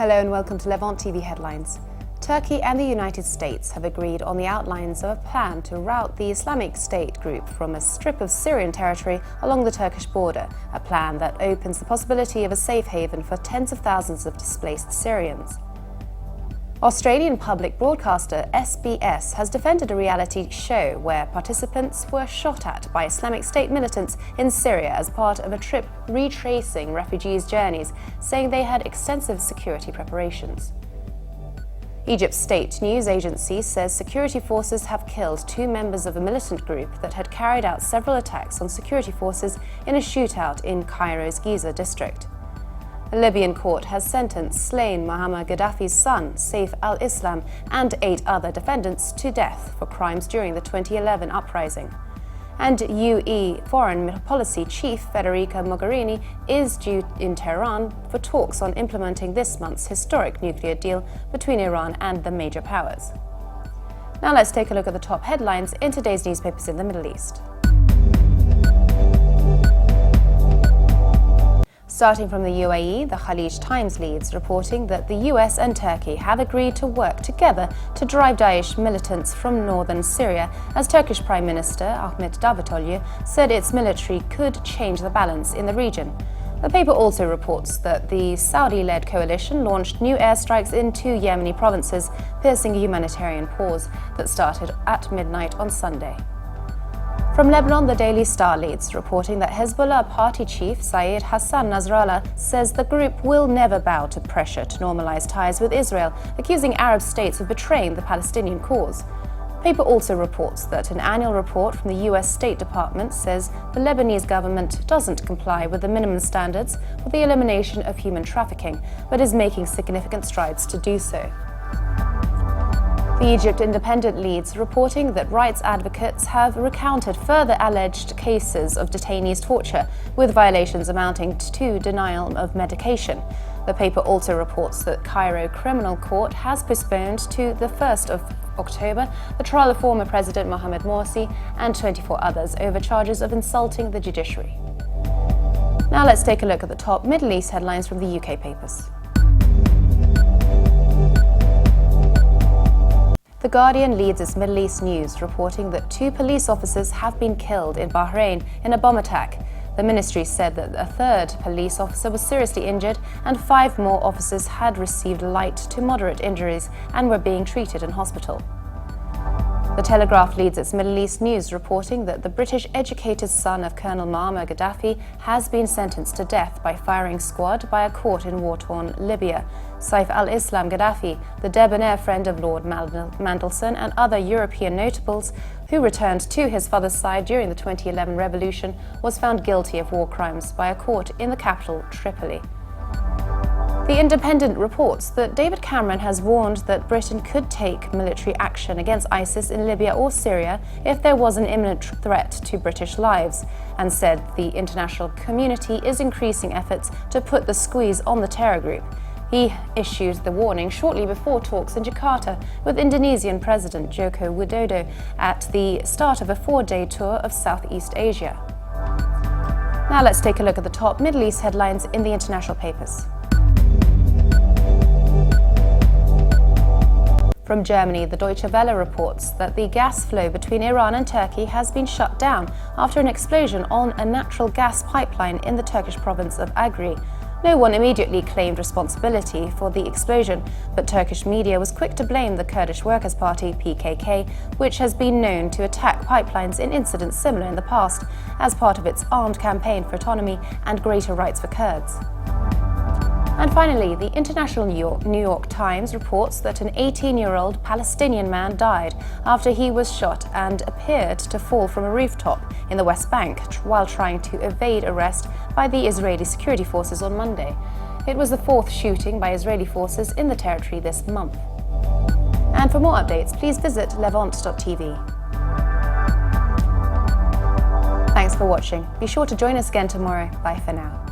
Hello and welcome to Levant TV headlines. Turkey and the United States have agreed on the outlines of a plan to rout the Islamic State group from a strip of Syrian territory along the Turkish border, a plan that opens the possibility of a safe haven for tens of thousands of displaced Syrians. Australian public broadcaster SBS has defended a reality show where participants were shot at by Islamic State militants in Syria as part of a trip retracing refugees' journeys, saying they had extensive security preparations. Egypt's state news agency says security forces have killed two members of a militant group that had carried out several attacks on security forces in a shootout in Cairo's Giza district. A Libyan court has sentenced slain Muammar Gaddafi's son, Saif al-Islam, and 8 other defendants to death for crimes during the 2011 uprising. And UE Foreign Policy Chief Federica Mogherini is due in Tehran for talks on implementing this month's historic nuclear deal between Iran and the major powers. Now let's take a look at the top headlines in today's newspapers in the Middle East. Starting from the UAE, the Khalij Times leads, reporting that the US and Turkey have agreed to work together to drive Daesh militants from northern Syria, as Turkish Prime Minister Ahmet Davutoglu said its military could change the balance in the region. The paper also reports that the Saudi-led coalition launched new airstrikes in 2 Yemeni provinces, piercing a humanitarian pause that started at midnight on Sunday. From Lebanon, the Daily Star leads, reporting that Hezbollah party chief Saeed Hassan Nasrallah says the group will never bow to pressure to normalize ties with Israel, accusing Arab states of betraying the Palestinian cause. The paper also reports that an annual report from the US State Department says the Lebanese government doesn't comply with the minimum standards for the elimination of human trafficking, but is making significant strides to do so. The Egypt Independent leads, reporting that rights advocates have recounted further alleged cases of detainees' torture, with violations amounting to denial of medication. The paper also reports that Cairo Criminal Court has postponed to the 1st of October the trial of former President Mohamed Morsi and 24 others over charges of insulting the judiciary. Now let's take a look at the top Middle East headlines from the UK papers. The Guardian leads its Middle East news, reporting that 2 police officers have been killed in Bahrain in a bomb attack. The ministry said that a 3rd police officer was seriously injured and 5 more officers had received light to moderate injuries and were being treated in hospital. The Telegraph leads its Middle East news, reporting that the British-educated son of Colonel Muammar Gaddafi has been sentenced to death by firing squad by a court in war-torn Libya. Saif al-Islam Gaddafi, the debonair friend of Lord Mandelson and other European notables who returned to his father's side during the 2011 revolution, was found guilty of war crimes by a court in the capital, Tripoli. The Independent reports that David Cameron has warned that Britain could take military action against ISIS in Libya or Syria if there was an imminent threat to British lives, and said the international community is increasing efforts to put the squeeze on the terror group. He issued the warning shortly before talks in Jakarta with Indonesian President Joko Widodo at the start of a 4-day tour of Southeast Asia. Now let's take a look at the top Middle East headlines in the international papers. From Germany, the Deutsche Welle reports that the gas flow between Iran and Turkey has been shut down after an explosion on a natural gas pipeline in the Turkish province of Agri. No one immediately claimed responsibility for the explosion, but Turkish media was quick to blame the Kurdish Workers' Party, PKK, which has been known to attack pipelines in incidents similar in the past, as part of its armed campaign for autonomy and greater rights for Kurds. And finally, the International New York Times reports that an 18-year-old Palestinian man died after he was shot and appeared to fall from a rooftop in the West Bank while trying to evade arrest by the Israeli security forces on Monday. It was the 4th shooting by Israeli forces in the territory this month. And for more updates, please visit levant.tv. Thanks for watching. Be sure to join us again tomorrow. Bye for now.